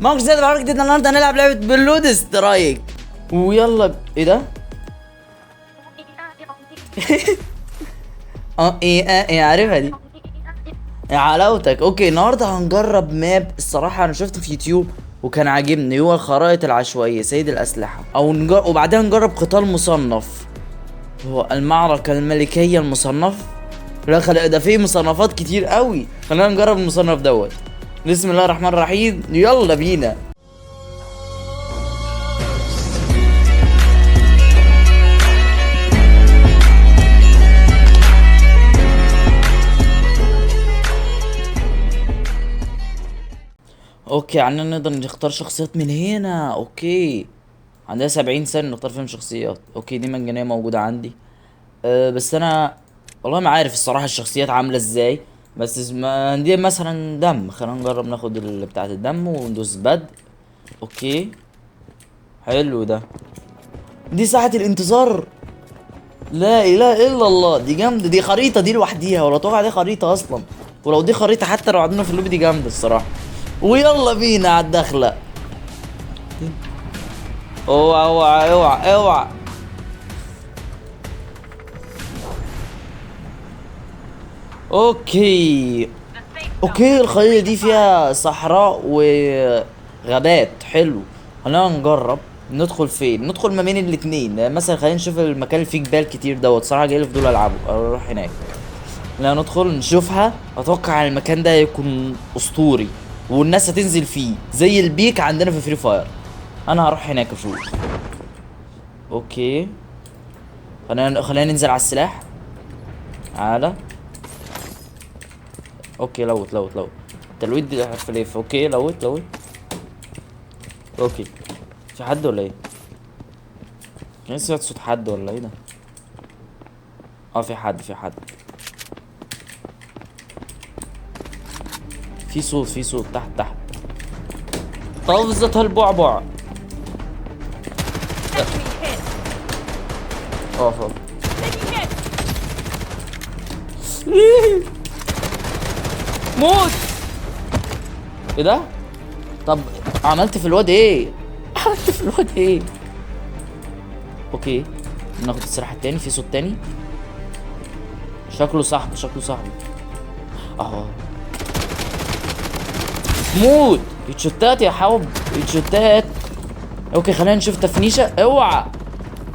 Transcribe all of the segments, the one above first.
ماكس زاد حركة جدا. النهارده هنلعب لعبة بلود سترايك. ويلا ايه ده؟ ايه عارفها دي يا حلاوتك. اوكي النهارده هنجرب ماب. الصراحة انا شفته في يوتيوب وكان عاجبني، هو الخرائط العشوائية سيد الأسلحة، او وبعدها نجرب قتال مصنف، هو المعركة الملكية المصنف. لا ده فيه مصنفات كتير قوي، خلينا نجرب المصنف دوت. بسم الله الرحمن الرحيم، يلا بينا. اوكي عندنا نقدر نختار شخصيات من هنا. اوكي عندنا 70 ثانية نختار فيهم شخصيات. اوكي دي مجانية موجودة عندي. بس انا والله ما عارف الصراحة الشخصيات عاملة ازاي. بس ما دي مثلا دم، خلينا نجرب ناخد بتاعة الدم وندوس بدء. اوكي حلو ده. دي ساعة الانتظار، لا اله الا الله، دي جامدة. دي خريطة دي لوحديها، ولا اتوقع دي خريطة اصلا. ولو دي خريطة حتى لو عندنا في اللوبي دي جامدة الصراحة. ويلا بينا على الدخلة. اوعى اوعى اوعى اوعى. اوكي الخريطة دي فيها صحراء وغابات. حلو، خلينا نجرب ندخل فين. ندخل ما بين الاتنين. مثلا خلينا نشوف المكان اللي فيه جبال كتير دوت. صراحة جاي في دول العبه، اروح هناك. لا ندخل نشوفها. اتوقع المكان ده هيكون اسطوري والناس هتنزل فيه زي البيك عندنا في فري فاير. انا هروح هناك اشوف. اوكي خلينا ننزل على السلاح. تعالى. اوكي لوت تلويت دي في ليف. اوكي لوت. اوكي في حد ولا ايه؟ كان سمعت صوت حد ولا ايه ده؟ في حد في صوت تحت. طفزة البعبع. اوف موت. ايه ده؟ طب عملت في الواد ايه؟ اوكي ناخد السلاح التاني. في صوت تاني، شكله صاحبي اهو. موت. يتشتات يا حب، يتشتات. اوكي خلينا نشوف تفنيشة. اوعى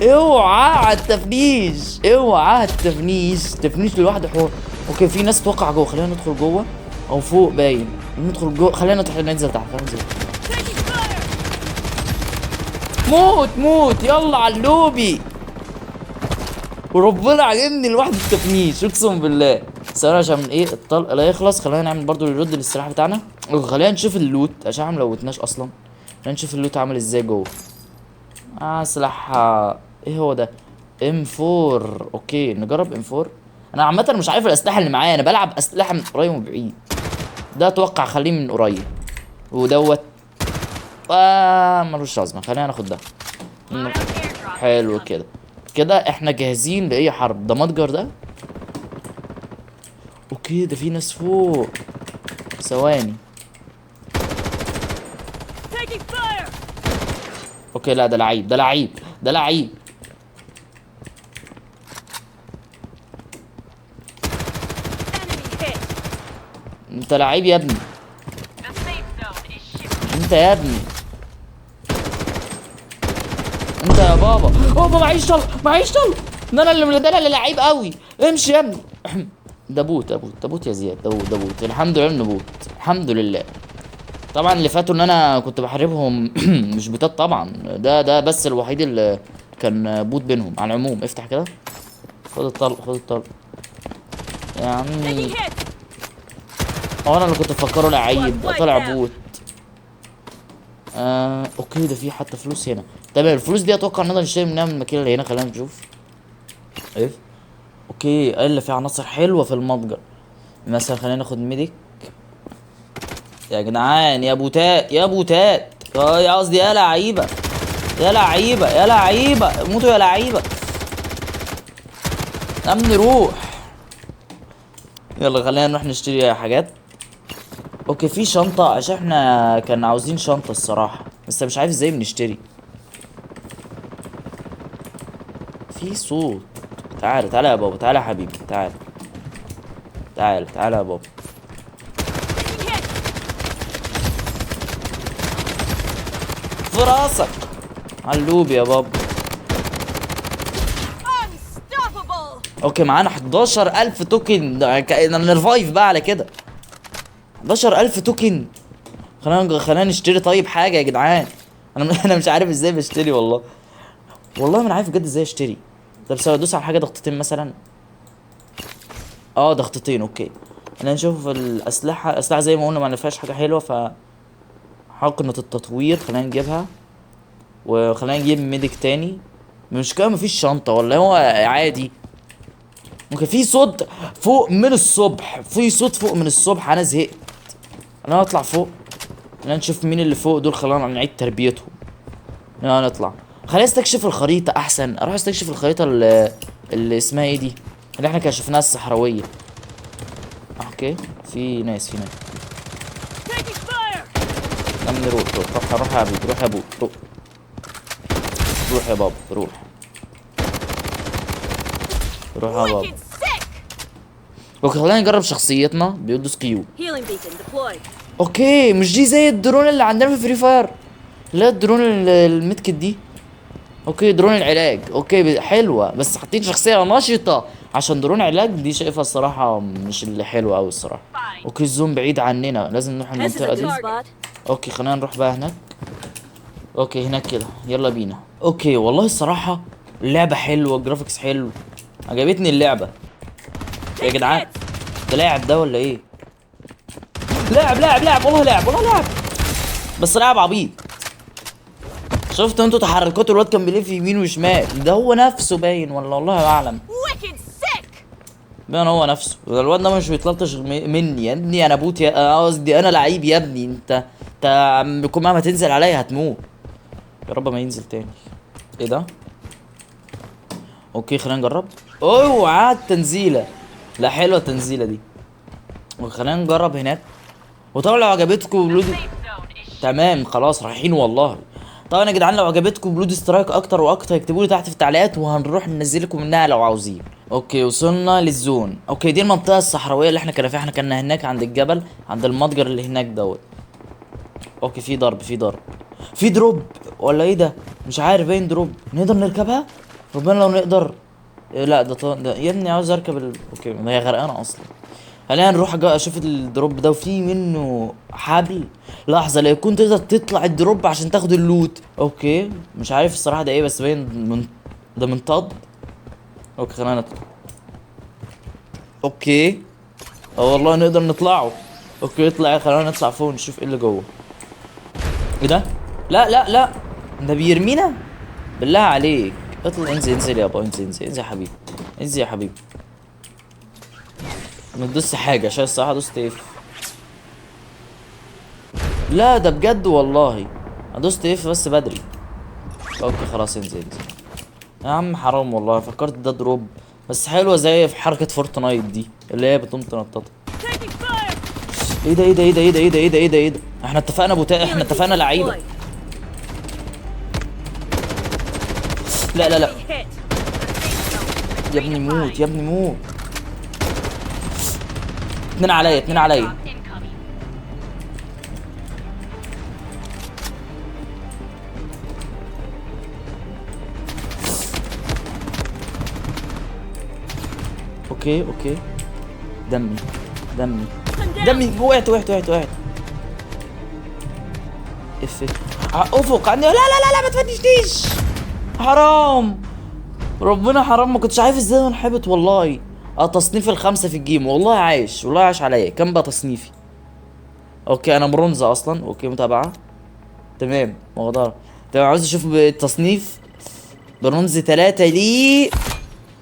على التفنيش، تفنيش لوحده حوار. اوكي في ناس توقع جوه، خلينا ندخل جوه او فوق باين. ندخل جوه، خلينا ننزل تحت. موت يلا على اللوبي. وربنا عاجبني لوحده التفنيش اقسم بالله. ثواني عشان ايه الطلق لا يخلص. خلينا نعمل برضو نرد للسلاح بتاعنا. خلينا نشوف اللوت عشان احنا ملوتناش اصلا. خلينا نشوف اللوت عامل ازاي جوه. سلاح ايه هو ده؟ ام 4. اوكي نجرب ام 4. انا عامه مش عارف الاسلحه اللي معايا، انا بلعب اسلحه من قريب ومن بعيد. ده اتوقع خليه من قريب، ودوت ملوش لازمه. خلينا ناخد ده. حلو كده احنا جاهزين لاي حرب. ده متجر ده. اوكي ده في ناس فوق. ثواني. اوكي لا ده لعيب. انت لعيب يا ابني. انت يا بابا. معيش طلق. ده انا اللي لعيب قوي. امشي يا ابني. ده بوت يا زياد. ده بوت. الحمد لله انه بوت. الحمد لله. طبعا اللي فاتوا ان انا كنت بحاربهم مش بوتات طبعا. ده بس الوحيد اللي كان بوت بينهم. على العموم افتح كده. خد الطلق يا عمي. انا اللي كنت مفكره لعيب طلع بوت. اوكي ده في حتى فلوس هنا. تمام الفلوس دي اتوقع نقدر نشتري منها من المكان اللي هنا. خلينا نشوف. ايه اوكي قال في عناصر حلوه في المتجر. مثلا خلينا ناخد ميديك. يا جدعان يا بوتات يا قصدي يا لعيبه موتوا يا لعيبه. امن روح. يلا خلينا نروح نشتري حاجات. اوكي في شنطة عشان احنا كان عاوزين شنطة الصراحة، بس مش عارف ازاي بنشتري. في صوت. تعال تعال يا بابا، تعال يا حبيبي، تعال تعال تعال يا بابا. في راسك علوب يا بابا. اوكي معانا 11000 توكن، نرفايف بقى على كده. 11000 توكن. خلينا نشتري طيب حاجة يا جدعان. انا مش عارف ازاي بشتري والله. والله ما انا عارف بجد ازاي اشتري. طب سوا ادوس على حاجة ضغطتين مثلا. ضغطتين اوكي. خلينا نشوف الاسلحة زي ما قلنا ما فيهاش حاجة حلوة، ف حقنة التطوير خلينا نجيبها. وخلينا نجيب ميديك تاني. المشكلة مفيش شنطة ولا هو عادي. ممكن في صوت فوق من الصبح، في صوت فوق من الصبح، انا زهقت. انا هطلع فوق. خلينا نشوف مين اللي فوق دول، خلينا نعيد تربيتهم. يلا نطلع. خلينا استكشف الخريطة احسن، اروح استكشف الخريطة اللي اسمها ايه دي، اللي احنا كشفناها الصحراوية. اوكي في ناس لما نروح روح يا ابو، روح يا ابو، روح يا بابا، روح يا بابا. اوكي خلينا نجرب شخصيتنا. بيقول سكيو. اوكي مش دي زي الدرون اللي عندنا في فري فاير؟ لا الدرون الميدكت دي. اوكي درون العلاج. اوكي حلوه، بس حاطين شخصيه نشطه عشان درون علاج دي. شايفها الصراحه مش اللي حلوه قوي الصراحه. اوكي الزوم بعيد عننا، لازم نروح المنطقه دي. اوكي خلينا نروح بقى هناك. اوكي هناك كده، يلا بينا. اوكي والله الصراحه اللعبه حلوه، الجرافيكس حلو، عجبتني اللعبه يا جدعان. ده لاعب ده ولا ايه؟ لاعب والله لاعب، بس لاعب عبيط. شفت انتوا تحركات الواد كان بيلف يمين وشمال؟ ده هو نفسه باين ولا الله اعلم. باين هو نفسه. ده الواد ده مش بيتلطش مني يا ابني. انا بوت يا قصدي انا لعيب يا ابني. انت بكون مهما تنزل عليا هتموت. يا رب ما ينزل تاني. ايه ده؟ اوكي خلينا نجرب. اوعى التنزيله. لا حلوه التنزيله دي. وخلينا نجرب هناك. وطبعا لو عجبتكم بلود تمام خلاص رايحين والله. طبعا يا جدعان لو عجبتكم بلود سترايك اكتر واكتر اكتبوا لي تحت في التعليقات وهنروح ننزل لكم منها لو عاوزين. اوكي وصلنا للزون. اوكي دي المنطقه الصحراويه اللي احنا كنا فيها. احنا كنا هناك عند الجبل، عند المتجر اللي هناك دوت. اوكي في ضرب في دروب ولا ايه ده؟ مش عارف باين دروب. نقدر نركبها؟ ربنا لو نقدر. إيه لا ده يا ابني عاوز اركب اوكي ما هي غرقانه اصلا. خلينا نروح اشوف الدروب ده، وفي منه حبل. لحظه لا يكون تقدر تطلع الدروب عشان تاخد اللوت. اوكي مش عارف الصراحه ده ايه، بس باين ده منطاد. اوكي خلينا نطلع. اوكي والله نقدر نطلعه. اوكي اطلع، خلينا نطلع فوق نشوف ايه اللي جوه. ايه ده؟ لا ده بيرمينا. بالله عليك اطلع. انزل يابا، انزل يا حبيبي، انزل يا حبيبي. ما تدوس حاجه عشان الصراحه دوست اف. لا ده بجد والله دوست اف بس بدري. اوكي خلاص انزل يا عم. حرام والله فكرت ده دروب، بس حلوه زي في حركه فورتنايت دي اللي هي بتقوم تنطط. ايه ده؟ احنا اتفقنا احنا اتفقنا لعيبه. لا يا ابني موت. اتنين عليا. اوكي دمي وقعت. افق عني. لا ما تفنشنيش. حرام ربنا حرام. ما كنتش عارف ازاي انحبط والله. تصنيفي الخمسة في الجيم والله عايش عليا. كم بقى تصنيفي؟ اوكي انا برونزة اصلا. اوكي متابعة تمام. مقدار تمام. عاوز اشوف التصنيف. برونز 3 ليه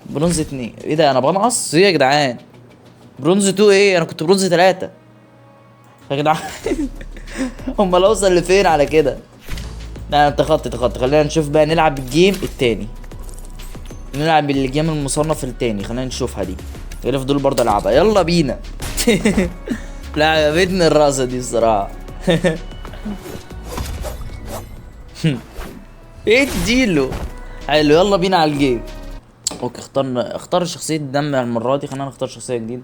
برونز 2. ايه ده انا بنقص ايه يا جدعان؟ برونز 2 ايه؟ انا كنت برونز 3 يا جدعان. امال اوصل لفين على كده؟ لا انت خط. خلينا نشوف بقى نلعب الجيم التاني. نلعب الجيم المصنف التاني. خلينا نشوفها دي. غير دول برضه العبها. يلا بينا. لا عجبتني الرقصة دي الصراحة. اديله. حلو يلا بينا على الجيم. اوكي اختار شخصية دم المرة دي. خلينا نختار شخصية جديدة.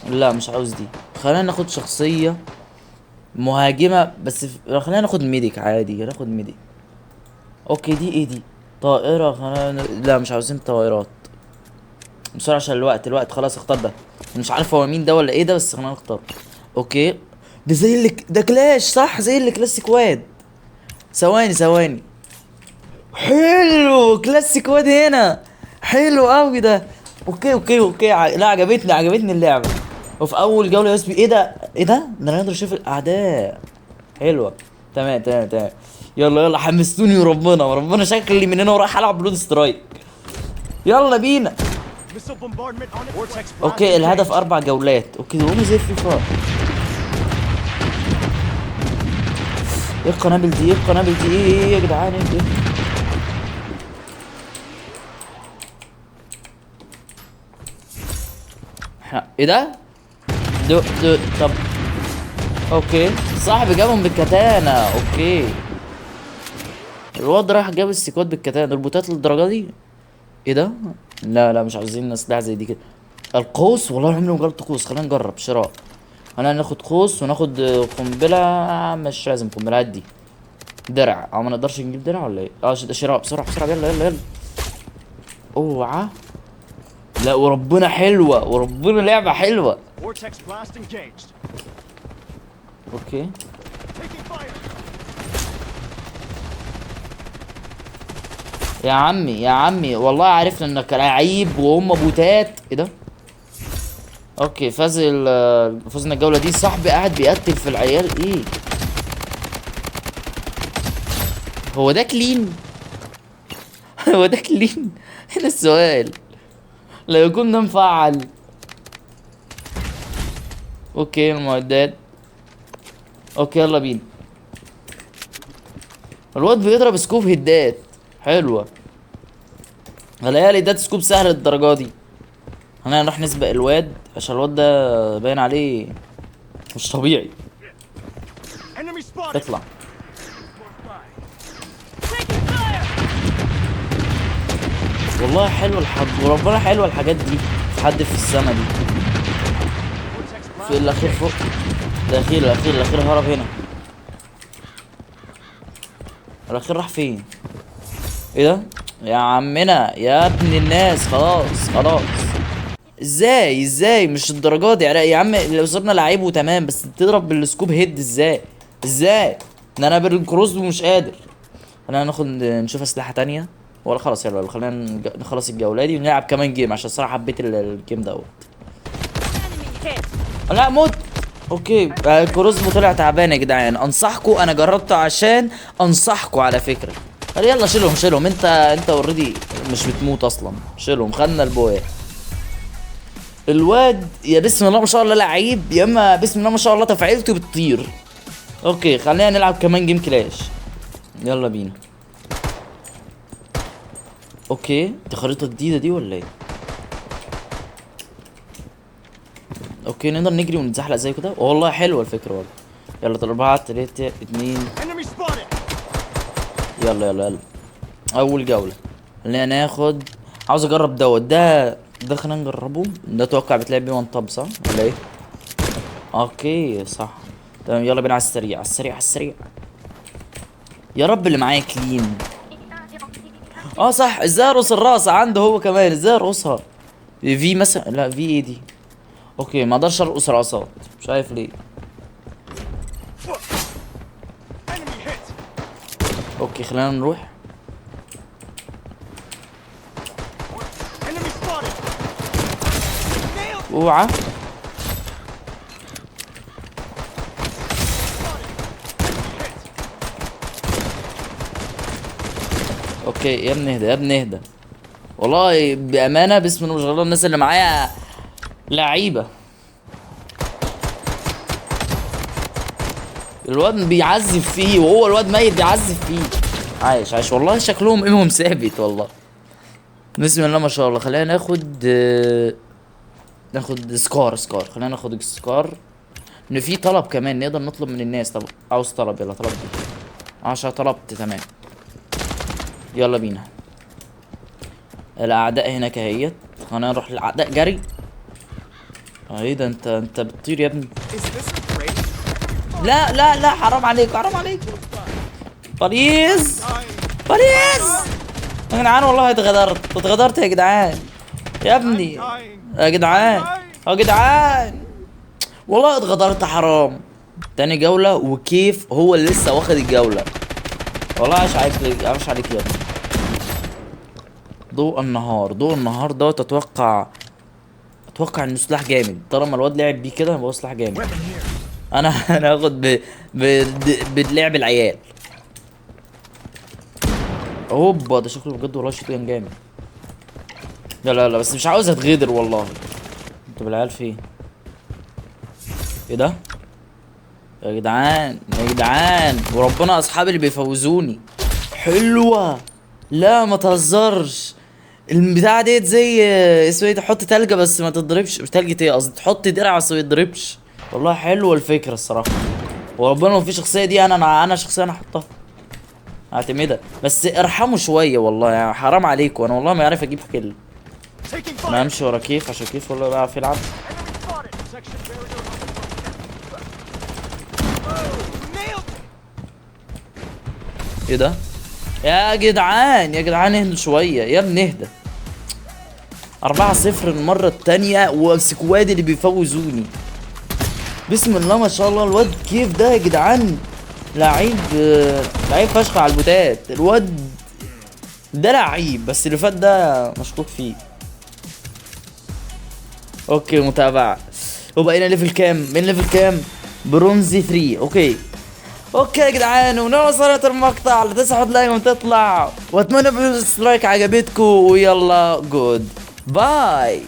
لا مش عاوز دي. خلينا ناخد شخصية مهاجمة بس خلينا ناخد ميديك عادي. ناخد ميديك. اوكي دي ايه دي؟ طائرة. خلينا لا مش عاوزين طائرات بسرعة عشان الوقت خلاص. اختار ده. مش عارف هو مين ده ولا ايه ده بس خلينا نختار. اوكي ده زي اللي ده كلاش صح؟ زي اللي كلاسيك واد. ثواني. حلو كلاسيك واد هنا. حلو قوي ده. اوكي لا عجبتني اللعبة. وفي اول جولة يا ايه ده انا نقدر نشوف الاعداء. حلوة. تمام. يلا حمستوني وربنا شكلي من هنا ورايح العب بلود سترايك. يلا بينا. اوكي الهدف 4 جولات. اوكي دول زي في فار. ايه القنابل دي ايه يا جدعان ايه؟ ايه ده؟ طب اوكي صاحبي جابهم بالكتانة. اوكي الواد راح جاب السكوات بالكتانة. دول بوتات للدرجة دي؟ ايه ده؟ لا مش عاوزين اسلحة زي دي كده. القوس والله عمري ما جربت قوس. خلينا نجرب شراء. خلينا ناخد قوس وناخد قنبلة. مش لازم قنبلة دي. درع او ما نقدرش نجيب درع ولا ايه؟ شراء بسرعة يلا. اوعى. لا وربنا حلوة وربنا لعبة حلوة. اوكي يا عمي والله عرفنا انك لعيب وهم بوتات. ايه ده؟ اوكي فزنا الجولة دي. صاحبي قاعد بيقتل في العيال. ايه هو ده كلين؟ هو ده كلين؟ هنا السؤال. لا يكون ده مفعل. اوكي المعدات. اوكي يلا بينا. الواد بيضرب سكوب هدات. حلوة. غالي ده سكوب سهل للدرجة دي. خلينا نروح نسبق الواد عشان الواد ده باين عليه مش طبيعي. اطلع. والله حلو وربنا حلوة الحاجات دي. في حد في السما دي. في الاخير فوق. الاخير هرب هنا. الاخير راح فين؟ ايه ده؟ يا عمنا يا ابن الناس. خلاص. ازاي مش الدرجات دي يا عم. لو صرنا لعيب وتمام بس تضرب بالسكوب هيد ازاي ان انا بالكروس ومش قادر. خلينا نشوف اسلحه تانية ولا خلاص. يلا خلينا نخلص الجوله دي ونلعب كمان جيم عشان الصراحه حبيت الجيم دوت. لا موت. اوكي الكروس طلع تعبان يا جدعان. انصحكم انا جربته عشان انصحكم على فكره. يلا شيلهم. انت اوريدي مش بتموت اصلا. شيلهم. خدنا البويه. الواد يا بسم الله ما شاء الله لعيب يا اما بسم الله ما شاء الله تفعيلته بتطير. اوكي خلينا نلعب كمان جيم كلاش. يلا بينا. اوكي دي خريطة جديدة دي ولا ايه؟ اوكي نقدر نجري ونتزحلق زي كده. والله حلوة الفكرة والله. يلا 4 3 2. يلا اول جولة. خلينا ناخد. عاوز اجرب ده خلينا نجربه. ده اتوقع بتلاقي بيه 1 طب صح ولا ايه؟ اوكي صح. تمام يلا بينا على السريع. يا رب اللي معايا كلين. صح. ازاي ارقص الرقصة عنده هو كمان؟ ازاي ارقصها؟ في مثلا. لا في ايه دي؟ اوكي ما اقدرش ارقص رقصات. مش عارف ليه. اوكي خلينا نروح. اوعى. اوكي يا ابني اهدى والله بامانه بسم الله ما شاء الله. الناس اللي معايا لعيبه. الواد بيعذب فيه وهو الواد ميت بيعذب فيه. عايش والله شكلهم ايمهم ثابت والله. بسم الله ما شاء الله. خلينا ناخد سكار. خلينا ناخد سكار. ان في طلب كمان نقدر نطلب من الناس. طب عاوز طلب، يلا طلب دي. عشان طلبت تمام. يلا بينا. الاعداء هناك اهيت، خلينا نروح للاعداء جري. ايه ده، انت بتطير يا ابني. لا لا لا، حرام عليك حرام عليك. بليز بليز يا جدعان، والله اتغدرت يا جدعان. يا ابني يا جدعان يا جدعان، والله اتغدرت، حرام. تاني جولة وكيف هو اللي لسه واخد الجولة. والله عاش عليك، عاش عليك يا ابني. ضوء النهار دوت. اتوقع انه سلاح جامد، طالما الواد لعب بيه كده هو سلاح جامد. انا هاخد بلعب العيال. اوبا، ده شكله بجد والله شوت كان جامد. لا لا لا، بس مش عاوز اتغدر والله. انتوا بالعيال فين؟ ايه ده يا جدعان يا جدعان، وربنا اصحابي اللي بيفوزوني. حلوة. لا ما تهزرش. البتاعة ديت زي اسمه ايه، تحط تلجة بس ما تضربش. مش تلجة ايه قصدي، تحط درع بس ما يضربش. والله حلوة الفكرة الصراحة. وربنا لو في شخصية دي انا شخصية انا احطها، اعتمدها. بس ارحموا شوية والله، يعني حرام عليكم. انا والله ما عارف اجيب كل. انا همشي ورا كيف عشان كيف والله بيعرف يلعب. ايه ده يا جدعان يا جدعان، اهدوا شوية يا ابني اهدى. 4-0 المرة التانية، وسكواد اللي بيفوزوني. بسم الله ما شاء الله. الواد كيف ده يا جدعان، لعيب لعيب فشخ على البوتات. الواد ده لعيب، بس اللي فات ده مشكوك فيه. اوكي متابعة. وبقينا ليفل كام؟ بين ليفل كام؟ برونزي 3. اوكي يا جدعان، ولو وصلت المقطع لا تنسوا تحط لايك وتطلع، واتمنى باللايك عجبتكم، ويلا جود باي.